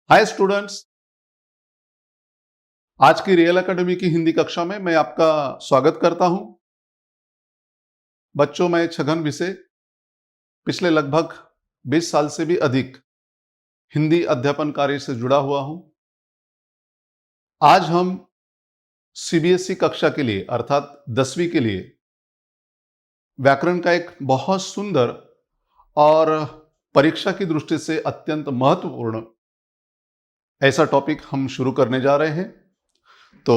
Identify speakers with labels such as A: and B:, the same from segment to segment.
A: Hi students, आज की real academy की हिंदी कक्षा में मैं आपका स्वागत करता हूं। बच्चों, मैं छगन विषय पिछले लगभग 20 साल से भी अधिक हिंदी अध्यापन कार्य से जुड़ा हुआ हूं। आज हम सीबीएसई कक्षा के लिए अर्थात 10वीं के लिए व्याकरण का एक बहुत सुंदर और परीक्षा की दृष्टि से अत्यंत महत्वपूर्ण ऐसा टॉपिक हम शुरू करने जा रहे हैं। तो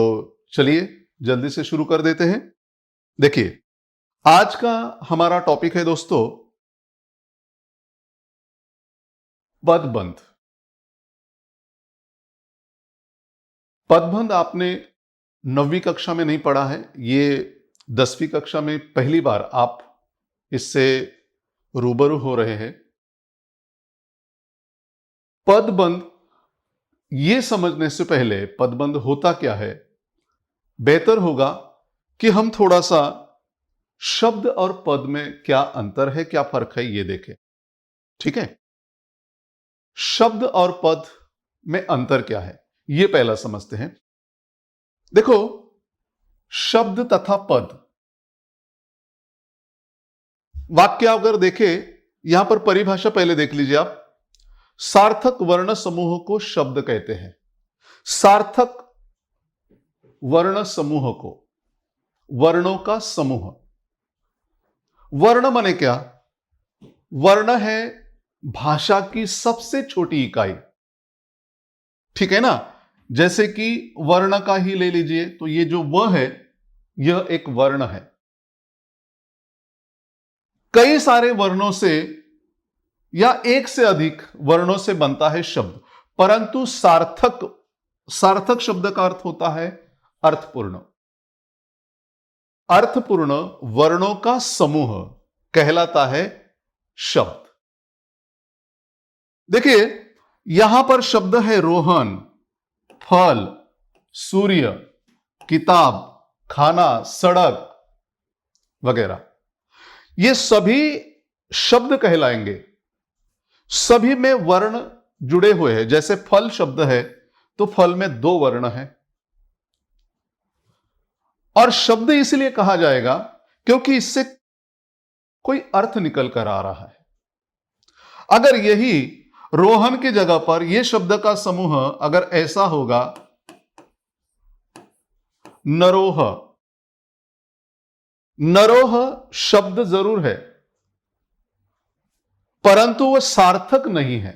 A: चलिए जल्दी से शुरू कर देते हैं। देखिए, आज का हमारा टॉपिक है दोस्तों पदबंध। पदबंध आपने 9वीं कक्षा में नहीं पढ़ा है, ये 10वीं कक्षा में पहली बार आप इससे रूबरू हो रहे हैं। पदबंध ये समझने से पहले पदबंध होता क्या है, बेहतर होगा कि हम थोड़ा सा शब्द और पद में क्या अंतर है, क्या फर्क है, ये देखें। ठीक है, शब्द और पद में अंतर क्या है, ये पहला समझते हैं। देखो, शब्द तथा पद, वाक्य अगर देखें, यहां पर परिभाषा पहले देख लीजिए आप। सार्थक वर्ण समूह को शब्द कहते हैं। सार्थक वर्ण समूह को, वर्णों का समूह। वर्ण माने क्या? वर्ण है भाषा की सबसे छोटी इकाई। ठीक है ना? जैसे कि वर्ण का ही ले लीजिए, तो ये जो व है, यह एक वर्ण है। कई सारे वर्णों से या एक से अधिक वर्णों से बनता है शब्द, परंतु सार्थक शब्द का अर्थ होता है अर्थपूर्ण। अर्थपूर्ण वर्णों का समूह कहलाता है शब्द। देखिए, यहां पर शब्द है रोहन, फल, सूर्य, किताब, खाना, सड़क वगैरह। ये सभी शब्द कहलाएंगे। सभी में वर्ण जुड़े हुए हैं। जैसे फल शब्द है तो फल में 2 वर्ण हैं। और शब्द इसलिए कहा जाएगा क्योंकि इससे कोई अर्थ निकल कर आ रहा है। अगर यही रोहन की जगह पर यह शब्द का समूह अगर ऐसा होगा, नरोह। नरोह शब्द जरूर है, परंतु वह सार्थक नहीं है।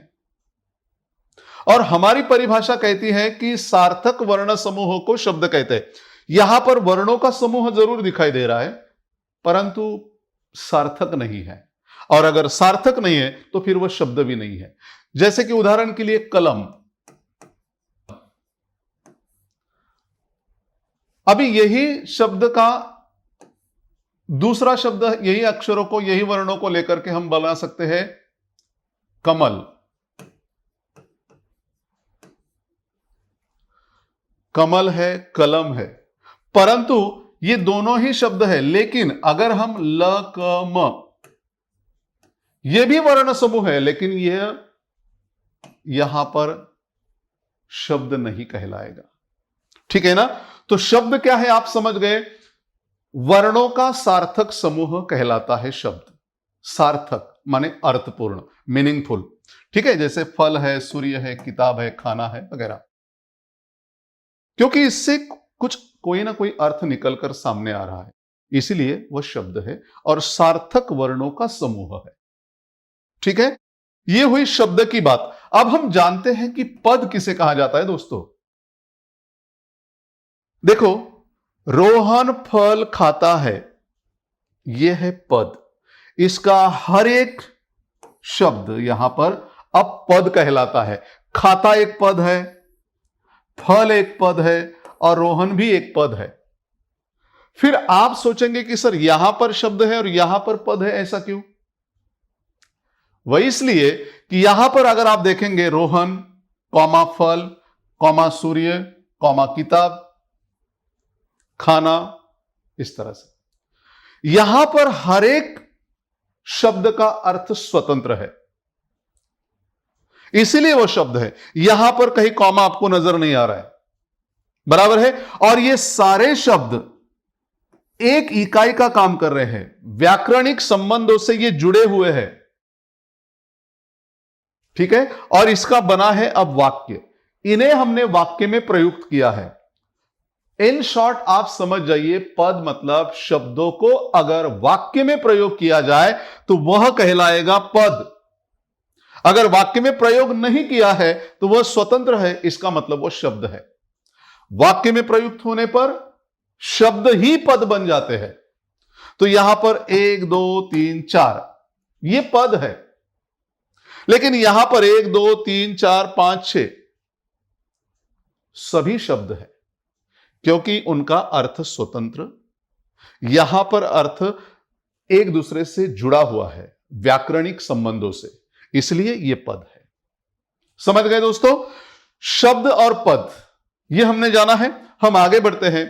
A: और हमारी परिभाषा कहती है कि सार्थक वर्ण समूह को शब्द कहते हैं। यहां पर वर्णों का समूह जरूर दिखाई दे रहा है, परंतु सार्थक नहीं है। और अगर सार्थक नहीं है तो फिर वह शब्द भी नहीं है। जैसे कि उदाहरण के लिए कलम। अभी यही शब्द का दूसरा शब्द, यही अक्षरों को, यही वर्णों को लेकर के हम बना सकते हैं कमल। कमल है, कलम है, परंतु ये दोनों ही शब्द है। लेकिन अगर हम ल क म, ये भी वर्ण समूह है, लेकिन यह यहां पर शब्द नहीं कहलाएगा। ठीक है ना? तो शब्द क्या है आप समझ गए। वर्णों का सार्थक समूह कहलाता है शब्द। सार्थक माने अर्थपूर्ण, मीनिंगफुल। ठीक है, जैसे फल है, सूर्य है, किताब है, खाना है वगैरह, क्योंकि इससे कुछ कोई ना कोई अर्थ निकलकर सामने आ रहा है, इसीलिए वह शब्द है और सार्थक वर्णों का समूह है। ठीक है, यह हुई शब्द की बात। अब हम जानते हैं कि पद किसे कहा जाता है दोस्तों। देखो, रोहन फल खाता है, यह है पद। इसका हर एक शब्द यहां पर अब पद कहलाता है। खाता एक पद है, फल एक पद है और रोहन भी एक पद है। फिर आप सोचेंगे कि सर यहां पर शब्द है और यहां पर पद है, ऐसा क्यों? वह इसलिए कि यहां पर अगर आप देखेंगे रोहन, कॉमा फल, कॉमा सूर्य, कॉमा किताब, खाना, इस तरह से यहां पर हर एक शब्द का अर्थ स्वतंत्र है। इसीलिए वो शब्द है। यहां पर कहीं कॉमा आपको नजर नहीं आ रहा है, बराबर है। और ये सारे शब्द एक इकाई का काम कर रहे हैं, व्याकरणिक संबंधों से ये जुड़े हुए हैं, ठीक है। और इसका बना है अब वाक्य, इन्हें हमने वाक्य में प्रयुक्त किया है। इन शॉर्ट आप समझ जाइए, पद मतलब शब्दों को अगर वाक्य में प्रयोग किया जाए तो वह कहलाएगा पद। अगर वाक्य में प्रयोग नहीं किया है तो वह स्वतंत्र है, इसका मतलब वह शब्द है। वाक्य में प्रयुक्त होने पर शब्द ही पद बन जाते हैं। तो यहां पर 1 2 3 4 ये पद है, लेकिन यहां पर 1 2 3 4 5 6 सभी शब्द है, क्योंकि उनका अर्थ स्वतंत्र, यहां पर अर्थ एक दूसरे से जुड़ा हुआ है व्याकरणिक संबंधों से, इसलिए यह पद है। समझ गए दोस्तों? शब्द और पद यह हमने जाना है। हम आगे बढ़ते हैं।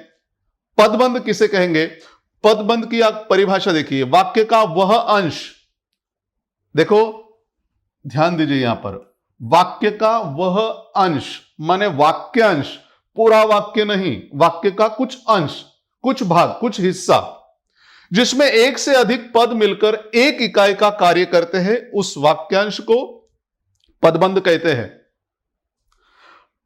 A: पदबंध किसे कहेंगे? पदबंध की आप परिभाषा देखिए, वाक्य का वह अंश, देखो ध्यान दीजिए यहां पर, वाक्य का वह अंश माने वाक्यांश, पूरा वाक्य नहीं, वाक्य का कुछ अंश, कुछ भाग, कुछ हिस्सा, जिसमें एक से अधिक पद मिलकर एक इकाई का कार्य करते हैं, उस वाक्यांश को पदबंध कहते हैं।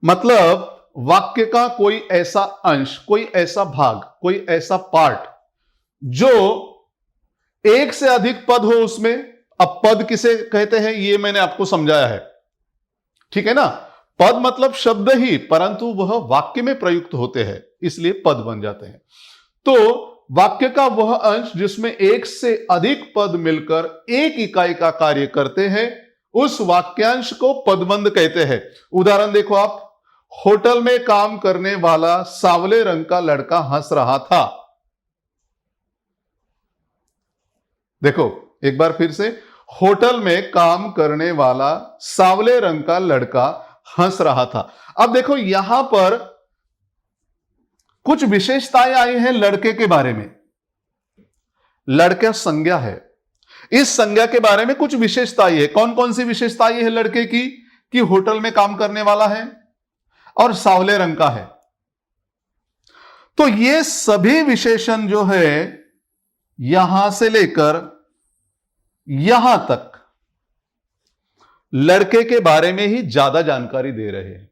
A: मतलब वाक्य का कोई ऐसा अंश, कोई ऐसा भाग, कोई ऐसा पार्ट जो एक से अधिक पद हो उसमें। अब पद किसे कहते हैं ये मैंने आपको समझाया है, ठीक है ना। पद मतलब शब्द ही, परंतु वह वाक्य में प्रयुक्त होते हैं, इसलिए पद बन जाते हैं। तो वाक्य का वह अंश जिसमें एक से अधिक पद मिलकर एक इकाई का कार्य करते हैं, उस वाक्यांश को पदबंध कहते हैं। उदाहरण देखो आप, होटल में काम करने वाला सांवले रंग का लड़का हंस रहा था। देखो एक बार फिर से, होटल में काम करने वाला सांवले रंग का लड़का हंस रहा था। अब देखो यहां पर कुछ विशेषताएं आई हैं लड़के के बारे में। लड़का संज्ञा है, इस संज्ञा के बारे में कुछ विशेषताएं है। कौन कौन सी विशेषताएं है लड़के की? कि होटल में काम करने वाला है और सांवले रंग का है। तो ये सभी विशेषण जो है यहां से लेकर यहां तक लड़के के बारे में ही ज्यादा जानकारी दे रहे हैं।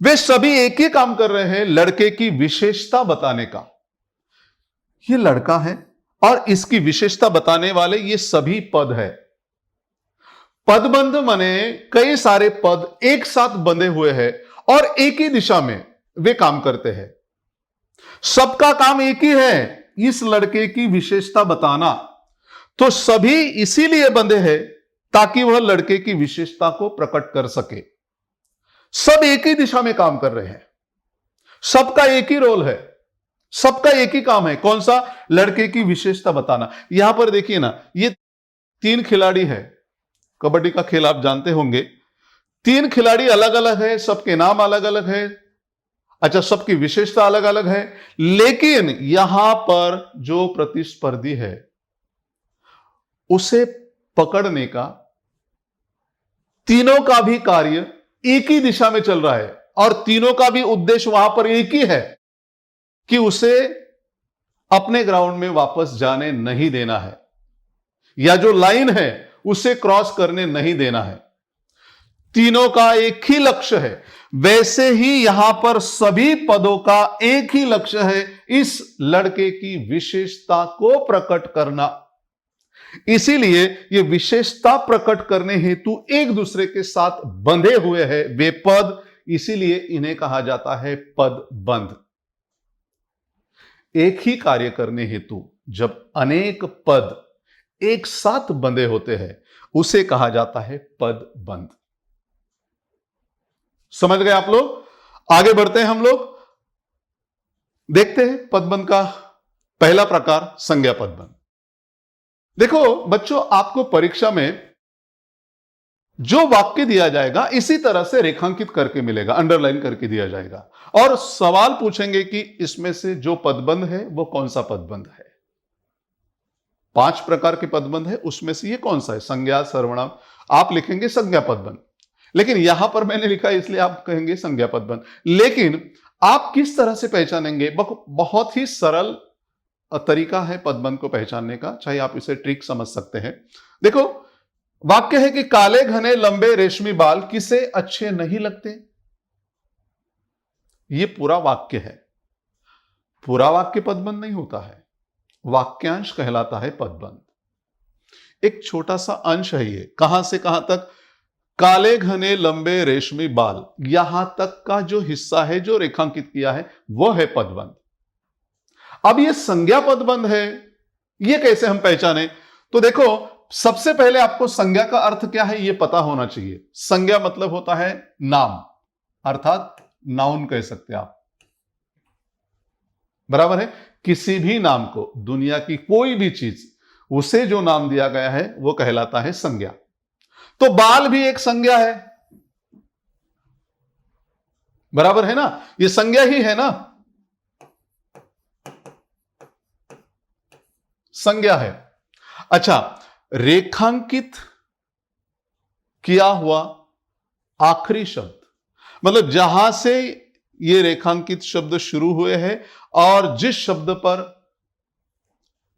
A: वे सभी एक ही काम कर रहे हैं, लड़के की विशेषता बताने का। ये लड़का है और इसकी विशेषता बताने वाले ये सभी पद है। पदबंध माने कई सारे पद एक साथ बंधे हुए हैं और एक ही दिशा में वे काम करते हैं। सबका काम एक ही है, इस लड़के की विशेषता बताना। तो सभी इसीलिए बंधे हैं ताकि वह लड़के की विशेषता को प्रकट कर सके। सब एक ही दिशा में काम कर रहे हैं, सबका एक ही रोल है, सबका एक ही काम है। कौन सा? लड़के की विशेषता बताना। यहां पर देखिए ना, ये 3 खिलाड़ी है, कबड्डी का खेल आप जानते होंगे। 3 खिलाड़ी अलग अलग है, सबके नाम अलग अलग है, अच्छा सबकी विशेषता अलग अलग है, लेकिन यहां पर जो प्रतिस्पर्धी है उसे पकड़ने का तीनों का भी कार्य एक ही दिशा में चल रहा है और तीनों का भी उद्देश्य वहां पर एक ही है कि उसे अपने ग्राउंड में वापस जाने नहीं देना है, या जो लाइन है उसे क्रॉस करने नहीं देना है। तीनों का एक ही लक्ष्य है। वैसे ही यहां पर सभी पदों का एक ही लक्ष्य है, इस लड़के की विशेषता को प्रकट करना। इसीलिए ये विशेषता प्रकट करने हेतु एक दूसरे के साथ बंधे हुए हैं वे पद, इसीलिए इन्हें कहा जाता है पदबंध। एक ही कार्य करने हेतु जब अनेक पद एक साथ बंधे होते हैं उसे कहा जाता है पदबंध। समझ गए आप लोग? आगे बढ़ते हैं हम लोग, देखते हैं पदबंध का पहला प्रकार, संज्ञा पदबंध। देखो बच्चों, आपको परीक्षा में जो वाक्य दिया जाएगा इसी तरह से रेखांकित करके मिलेगा, अंडरलाइन करके दिया जाएगा, और सवाल पूछेंगे कि इसमें से जो पदबंध है वो कौन सा पदबंध है। 5 प्रकार के पदबंध है, उसमें से ये कौन सा है? संज्ञा, सर्वनाम आप लिखेंगे संज्ञा पदबंध, लेकिन यहां पर मैंने लिखा है इसलिए आप कहेंगे संज्ञा पदबंध। लेकिन आप किस तरह से पहचानेंगे? बहुत ही सरल तरीका है पदबंध को पहचानने का, चाहे आप इसे ट्रिक समझ सकते हैं। देखो, वाक्य है कि काले घने लंबे रेशमी बाल किसे अच्छे नहीं लगते। यह पूरा वाक्य है। पूरा वाक्य पदबंध नहीं होता है, वाक्यांश कहलाता है पदबंध। एक छोटा सा अंश है ये, कहां से कहां तक? काले घने लंबे रेशमी बाल, यहां तक का जो हिस्सा है जो रेखांकित किया है वह है पदबंध। अब यह संज्ञा पदबंध है, यह कैसे हम पहचाने? तो देखो, सबसे पहले आपको संज्ञा का अर्थ क्या है यह पता होना चाहिए। संज्ञा मतलब होता है नाम, अर्थात नाउन कह सकते हैं आप, बराबर है। किसी भी नाम को, दुनिया की कोई भी चीज, उसे जो नाम दिया गया है वो कहलाता है संज्ञा। तो बाल भी एक संज्ञा है, बराबर है ना, ये संज्ञा ही है ना, संज्ञा है। अच्छा, रेखांकित किया हुआ आखिरी शब्द, मतलब जहां से ये रेखांकित शब्द शुरू हुए हैं और जिस शब्द पर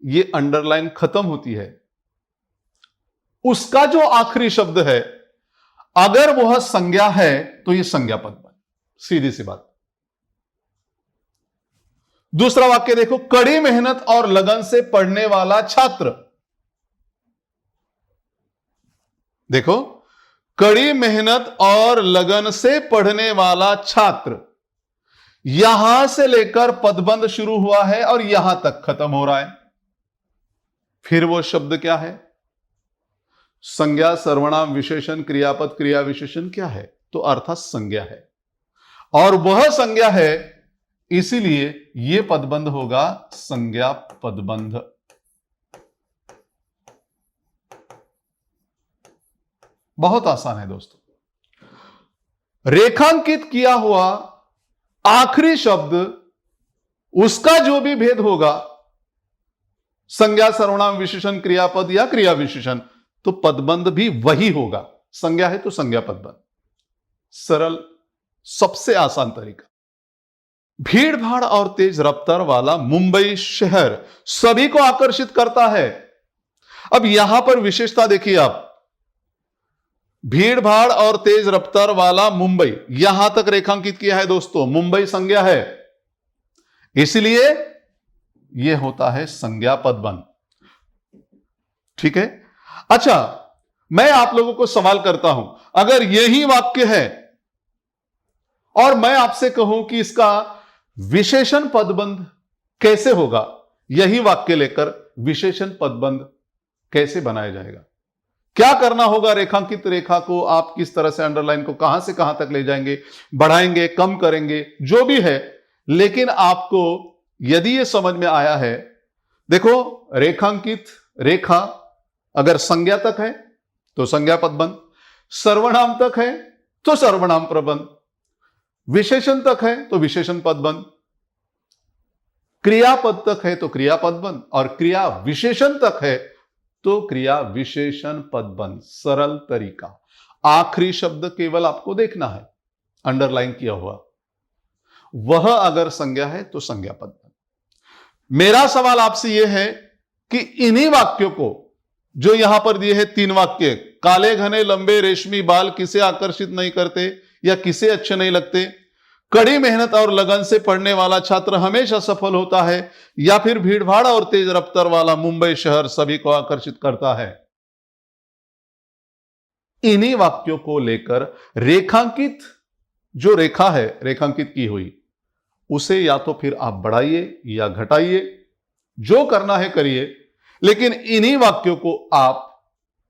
A: ये अंडरलाइन खत्म होती है, उसका जो आखिरी शब्द है, अगर वह संज्ञा है तो यह संज्ञा पदबंध, सीधी सी बात। दूसरा वाक्य देखो, कड़ी मेहनत और लगन से पढ़ने वाला छात्र। देखो, कड़ी मेहनत और लगन से पढ़ने वाला छात्र, यहां से लेकर पदबंध शुरू हुआ है और यहां तक खत्म हो रहा है। फिर वो शब्द क्या है? संज्ञा, सर्वनाम, विशेषण, क्रियापद, क्रिया विशेषण क्या है? तो अर्थात संज्ञा है, और वह संज्ञा है, इसीलिए यह पदबंध होगा संज्ञा पदबंध। बहुत आसान है दोस्तों। रेखांकित किया हुआ आखिरी शब्द, उसका जो भी भेद होगा, संज्ञा, सर्वनाम, विशेषण, क्रियापद या क्रिया विशेषण, तो पदबंध भी वही होगा। संज्ञा है तो संज्ञा पदबंध, सरल, सबसे आसान तरीका। भीड़ भाड़ और तेज रफ्तार वाला मुंबई शहर सभी को आकर्षित करता है। अब यहां पर विशेषता देखिए आप, भीड़ भाड़ और तेज रफ्तार वाला मुंबई, यहां तक रेखांकित किया है दोस्तों, मुंबई संज्ञा है, इसलिए यह होता है संज्ञा पदबंध। ठीक है। अच्छा, मैं आप लोगों को सवाल करता हूं, अगर यही वाक्य है और मैं आपसे कहूं कि इसका विशेषण पदबंध कैसे होगा, यही वाक्य लेकर विशेषण पदबंध कैसे बनाया जाएगा? क्या करना होगा? रेखांकित रेखा को आप किस तरह से, अंडरलाइन को कहां से कहां तक ले जाएंगे, बढ़ाएंगे, कम करेंगे, जो भी है। लेकिन आपको यदि यह समझ में आया है, देखो, रेखांकित रेखा अगर संज्ञा तक है तो संज्ञा पदबंध, सर्वनाम तक है तो सर्वनाम पदबंध, विशेषण तक है तो विशेषण पदबंध, क्रियापद तक है तो क्रिया पदबंध, और क्रिया विशेषण तक है तो क्रिया विशेषण पदबंध। सरल तरीका। आखिरी शब्द केवल आपको देखना है, अंडरलाइन किया हुआ, वह अगर संज्ञा है तो संज्ञा पदबंध। मेरा सवाल आपसे यह है कि इन्हीं वाक्यों को, जो यहां पर दिए हैं 3 वाक्य, काले घने लंबे रेशमी बाल किसे आकर्षित नहीं करते या किसे अच्छे नहीं लगते, कड़ी मेहनत और लगन से पढ़ने वाला छात्र हमेशा सफल होता है, या फिर भीड़भाड़ और तेज रफ्तार वाला मुंबई शहर सभी को आकर्षित करता है, इन्हीं वाक्यों को लेकर रेखांकित जो रेखा है रेखांकित की हुई, उसे या तो फिर आप बढ़ाइए या घटाइए, जो करना है करिए, लेकिन इन्हीं वाक्यों को आप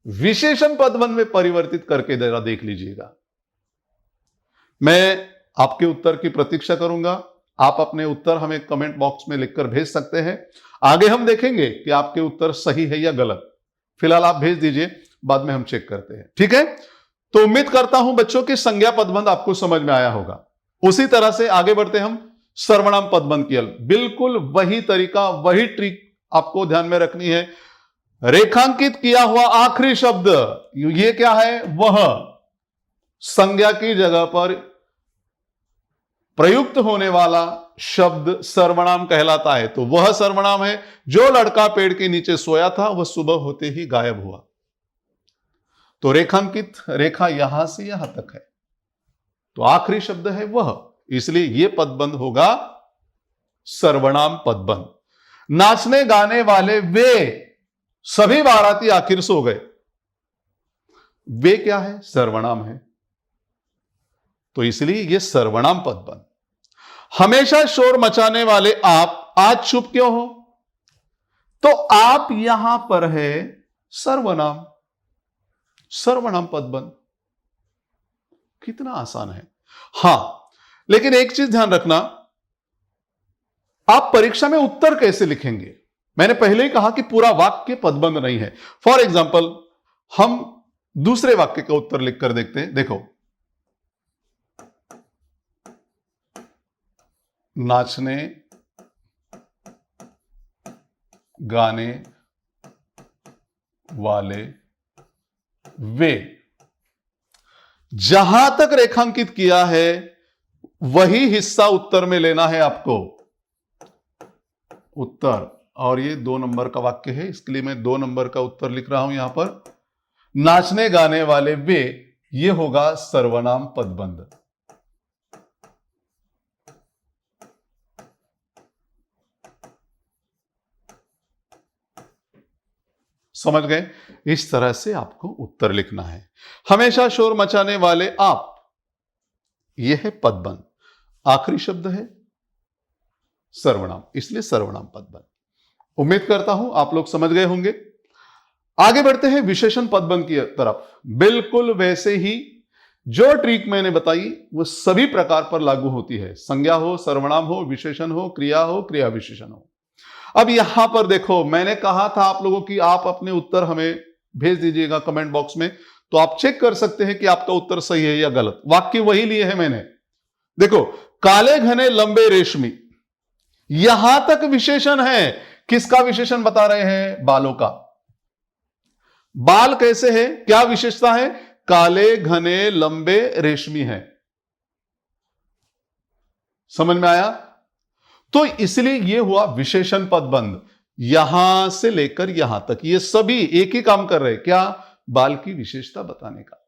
A: विशेषण पदबंध में परिवर्तित करके जरा देख लीजिएगा। मैं आपके उत्तर की प्रतीक्षा करूंगा। आप अपने उत्तर हमें कमेंट बॉक्स में लिखकर भेज सकते हैं। आगे हम देखेंगे कि आपके उत्तर सही है या गलत। फिलहाल आप भेज दीजिए, बाद में हम चेक करते हैं। ठीक है। तो उम्मीद करता हूं बच्चों की संज्ञा पदबंध आपको समझ में आया होगा। उसी तरह से आगे बढ़ते हम सर्वनाम पदबंध की। बिल्कुल वही तरीका, वही ट्रिक आपको ध्यान में रखनी है। रेखांकित किया हुआ आखिरी शब्द, ये क्या है? वह। संज्ञा की जगह पर प्रयुक्त होने वाला शब्द सर्वनाम कहलाता है। तो वह सर्वनाम है। जो लड़का पेड़ के नीचे सोया था वह सुबह होते ही गायब हुआ। तो रेखांकित रेखा यहां से यहां तक है, तो आखिरी शब्द है वह, इसलिए यह पदबंध होगा सर्वनाम पदबंध। नाचने गाने वाले वे सभी बाराती आखिर सो गए। वे क्या है? सर्वनाम है, तो इसलिए यह सर्वनाम पदबंध। हमेशा शोर मचाने वाले आप आज चुप क्यों हो? तो आप यहां पर है सर्वनाम, सर्वनाम पदबंध। कितना आसान है। हां, लेकिन एक चीज ध्यान रखना, आप परीक्षा में उत्तर कैसे लिखेंगे? मैंने पहले ही कहा कि पूरा वाक्य पदबंध नहीं है। फॉर एग्जाम्पल, हम दूसरे वाक्य का उत्तर लिखकर देखते हैं। देखो, नाचने गाने वाले वे, जहां तक रेखांकित किया है वही हिस्सा उत्तर में लेना है आपको। उत्तर, और ये 2 नंबर का वाक्य है, इसके लिए मैं 2 नंबर का उत्तर लिख रहा हूं यहां पर। नाचने गाने वाले वे, ये होगा सर्वनाम पदबंध। समझ गए? इस तरह से आपको उत्तर लिखना है। हमेशा शोर मचाने वाले आप, यह है पदबंध। आखिरी शब्द है सर्वनाम, इसलिए सर्वनाम पदबंध। उम्मीद करता हूं आप लोग समझ गए होंगे। आगे बढ़ते हैं विशेषण पदबंध की तरफ। बिल्कुल वैसे ही जो ट्रिक मैंने बताई वो सभी प्रकार पर लागू होती है। संज्ञा हो, सर्वनाम हो, विशेषण हो, क्रिया हो, क्रिया विशेषण हो। अब यहां पर देखो, मैंने कहा था आप लोगों की आप अपने उत्तर हमें भेज दीजिएगा कमेंट बॉक्स में, तो आप चेक कर सकते हैं कि आपका उत्तर सही है या गलत। वाक्य वही लिए है मैंने। देखो, काले घने लंबे रेशमी, यहां तक विशेषण है। किसका विशेषण बता रहे हैं? बालों का। बाल कैसे है? क्या विशेषता है? काले घने लंबे रेशमी है। समझ में आया? तो इसलिए यह हुआ विशेषण पदबंध। यहां से लेकर यहां तक ये सभी एक ही काम कर रहे हैं। क्या? बाल की विशेषता बताने का।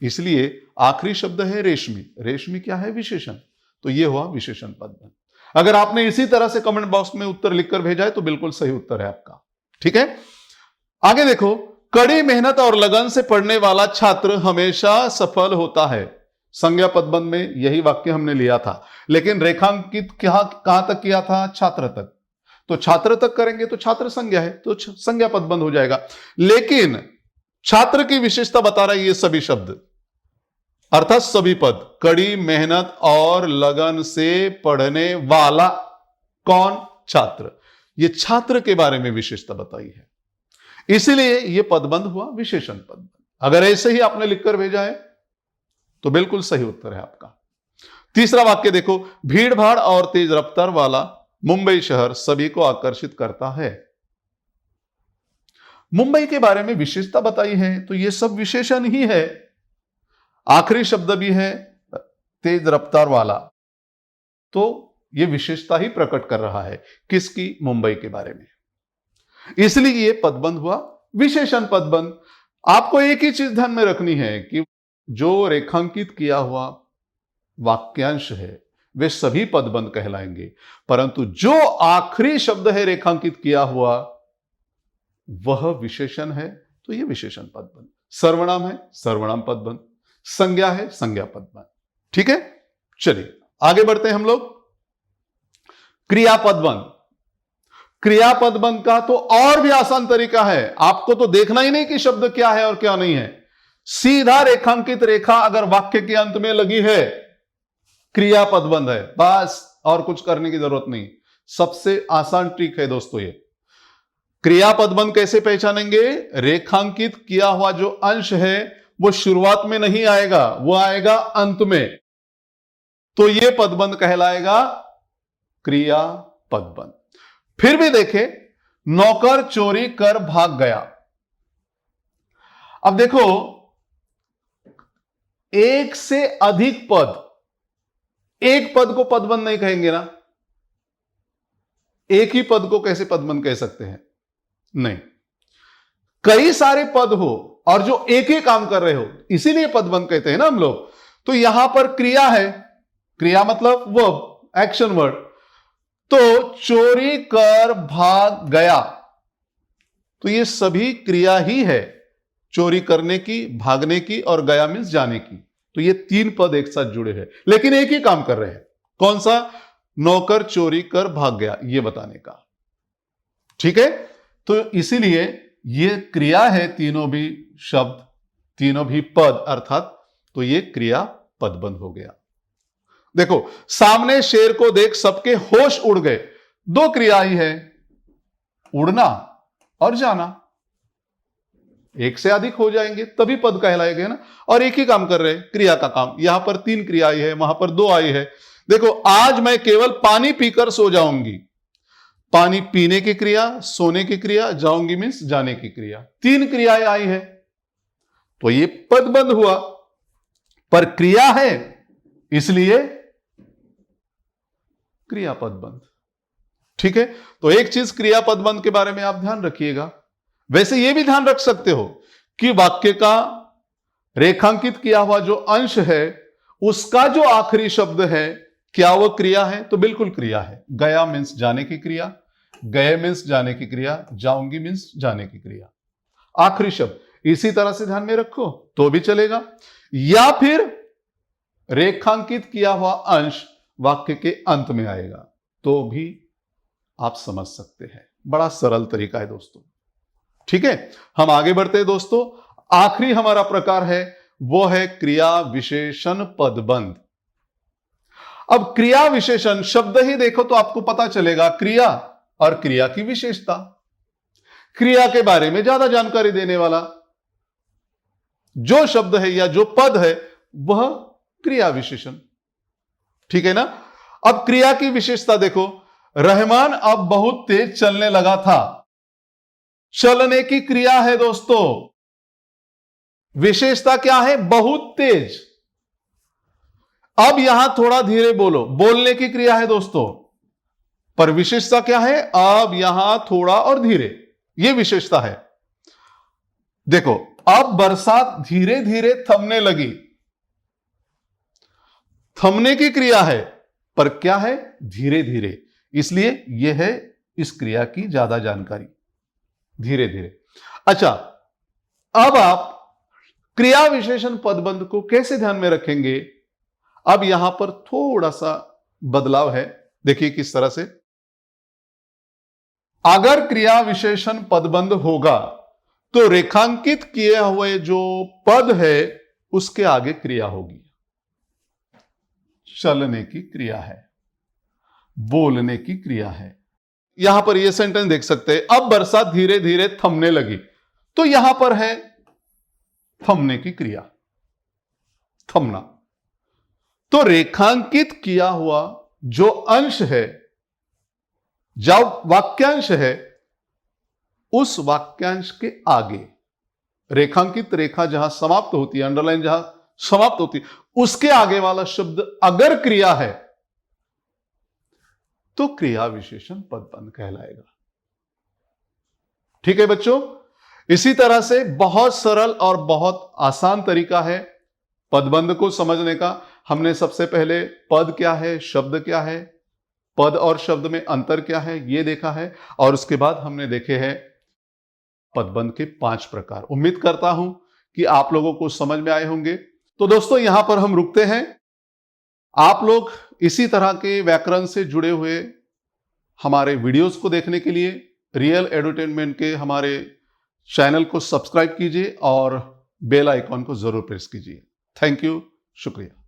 A: इसलिए आखिरी शब्द है रेशमी। रेशमी क्या है? विशेषण। तो यह हुआ विशेषण पदबंध। अगर आपने इसी तरह से कमेंट बॉक्स में उत्तर लिखकर भेजा है तो बिल्कुल सही उत्तर है आपका। ठीक है, आगे देखो। कड़ी मेहनत और लगन से पढ़ने वाला छात्र हमेशा सफल होता है। संज्ञा पदबंध में यही वाक्य हमने लिया था, लेकिन रेखांकित कहां तक किया था? छात्र तक। तो छात्र तक करेंगे तो छात्र संज्ञा है, तो संज्ञा पदबंध हो जाएगा। लेकिन छात्र की विशेषता बता रहा है ये सभी शब्द, अर्थात सभी पद। कड़ी मेहनत और लगन से पढ़ने वाला कौन? छात्र। ये छात्र के बारे में विशेषता बताई है, इसीलिए यह पदबंध हुआ विशेषण पदबंध। अगर ऐसे ही आपने लिखकर भेजा है तो बिल्कुल सही उत्तर है आपका। तीसरा वाक्य देखो। भीड़ भाड़ और तेज रफ्तार वाला मुंबई शहर सभी को आकर्षित करता है। मुंबई के बारे में विशेषता बताई है, तो यह सब विशेषण ही है। आखिरी शब्द भी है तेज रफ्तार वाला, तो यह विशेषता ही प्रकट कर रहा है। किसकी? मुंबई के बारे में। इसलिए यह पदबंध हुआ विशेषण पदबंध। आपको एक ही चीज ध्यान में रखनी है कि जो रेखांकित किया हुआ वाक्यांश है वे सभी पदबंध कहलाएंगे, परंतु जो आखिरी शब्द है रेखांकित किया हुआ वह विशेषण है, तो यह विशेषण पदबंध। सर्वनाम है, सर्वनाम पदबंध। संज्ञा है, संज्ञा पदबंध। ठीक है, चलिए आगे बढ़ते हैं हम लोग। क्रिया पदबंध। क्रिया पदबंध का तो और भी आसान तरीका है। आपको तो देखना ही नहीं कि शब्द क्या है और क्या नहीं है। सीधा रेखांकित रेखा अगर वाक्य के अंत में लगी है, क्रिया पदबंध है, बस और कुछ करने की जरूरत नहीं। सबसे आसान ट्रिक है दोस्तों ये। क्रिया पदबंध कैसे पहचानेंगे? रेखांकित किया हुआ जो अंश है वो शुरुआत में नहीं आएगा, वो आएगा अंत में, तो यह पदबंध कहलाएगा क्रिया पदबंध। फिर भी देखें, नौकर चोरी कर भाग गया। अब देखो, एक से अधिक पद, एक पद को पदबंध नहीं कहेंगे ना। एक ही पद को कैसे पदबंध कह सकते हैं? नहीं, कई सारे पद हो और जो एक ही काम कर रहे हो, इसीलिए पदबंध कहते हैं ना हम लोग। तो यहां पर क्रिया है, क्रिया मतलब वर्ब, एक्शन वर्ड। तो चोरी कर भाग गया, तो ये सभी क्रिया ही है, चोरी करने की, भागने की और गया मीन्स जाने की। तो ये तीन पद एक साथ जुड़े हैं, लेकिन एक ही काम कर रहे हैं। कौन सा? नौकर चोरी कर भाग गया, ये बताने का। ठीक है, तो इसीलिए ये क्रिया है, तीनों भी शब्द, तीनों भी पद अर्थात, तो ये क्रिया पदबंध हो गया। देखो, सामने शेर को देख सबके होश उड़ गए, दो क्रिया ही है, उड़ना और जाना। एक से अधिक हो जाएंगे तभी पद कहलाएंगे ना, और एक ही काम कर रहे हैं, क्रिया का काम। यहां पर तीन क्रिया आई है, वहां पर दो आई है। देखो, आज मैं केवल पानी पीकर सो जाऊंगी, पानी पीने की क्रिया, सोने की क्रिया, जाऊंगी मीन्स जाने की क्रिया। तीन क्रियाएं आई है, तो ये पदबंध हुआ, पर क्रिया है इसलिए क्रिया पदबंध। ठीक है, तो एक चीज क्रिया पदबंध के बारे में आप ध्यान रखिएगा। वैसे यह भी ध्यान रख सकते हो कि वाक्य का रेखांकित किया हुआ जो अंश है, उसका जो आखिरी शब्द है, क्या वह क्रिया है? तो बिल्कुल क्रिया है। गया मीन्स जाने की क्रिया, गए मीन्स जाने की क्रिया, जाऊंगी मीन्स जाने की क्रिया, आखिरी शब्द। इसी तरह से ध्यान में रखो तो भी चलेगा, या फिर रेखांकित किया हुआ अंश वाक्य के अंत में आएगा तो भी आप समझ सकते हैं। बड़ा सरल तरीका है दोस्तों। ठीक है, हम आगे बढ़ते हैं दोस्तों। आखिरी हमारा प्रकार है, वो है क्रिया विशेषण पदबंध। अब क्रिया विशेषण शब्द ही देखो तो आपको पता चलेगा, क्रिया और क्रिया की विशेषता। क्रिया के बारे में ज्यादा जानकारी देने वाला जो शब्द है या जो पद है, वह क्रिया विशेषण। ठीक है ना। अब क्रिया की विशेषता देखो, रहमान अब बहुत तेज चलने लगा था। चलने की क्रिया है दोस्तों, विशेषता क्या है? बहुत तेज। अब यहां थोड़ा धीरे बोलो, बोलने की क्रिया है दोस्तों, पर विशेषता क्या है? अब यहां थोड़ा और धीरे, यह विशेषता है। देखो, अब बरसात धीरे धीरे थमने लगी, थमने की क्रिया है, पर क्या है? धीरे धीरे, इसलिए यह है इस क्रिया की ज्यादा जानकारी, धीरे धीरे। अच्छा, अब आप क्रिया विशेषण पदबंध को कैसे ध्यान में रखेंगे? अब यहां पर थोड़ा सा बदलाव है, देखिए किस तरह से। अगर क्रिया विशेषण पदबंध होगा तो रेखांकित किए हुए जो पद है उसके आगे क्रिया होगी। चलने की क्रिया है, बोलने की क्रिया है। यहां पर यह सेंटेंस देख सकते हैं, अब बरसात धीरे धीरे थमने लगी, तो यहां पर है थमने की क्रिया, थमना। तो रेखांकित किया हुआ जो अंश है, जो वाक्यांश है, उस वाक्यांश के आगे रेखांकित रेखा जहां समाप्त होती है, अंडरलाइन जहां समाप्त होती है, उसके आगे वाला शब्द अगर क्रिया है तो क्रिया विशेषण पदबंध कहलाएगा। ठीक है बच्चों, इसी तरह से बहुत सरल और बहुत आसान तरीका है पदबंध को समझने का। हमने सबसे पहले पद क्या है, शब्द क्या है, पद और शब्द में अंतर क्या है, यह देखा है, और उसके बाद हमने देखे हैं पदबंध के 5 प्रकार। उम्मीद करता हूं कि आप लोगों को समझ में आए होंगे। तो दोस्तों, यहां पर हम रुकते हैं। आप लोग इसी तरह के व्याकरण से जुड़े हुए हमारे वीडियोस को देखने के लिए रियल एडुटेनमेंट के हमारे चैनल को सब्सक्राइब कीजिए और बेल आइकॉन को जरूर प्रेस कीजिए। थैंक यू, शुक्रिया।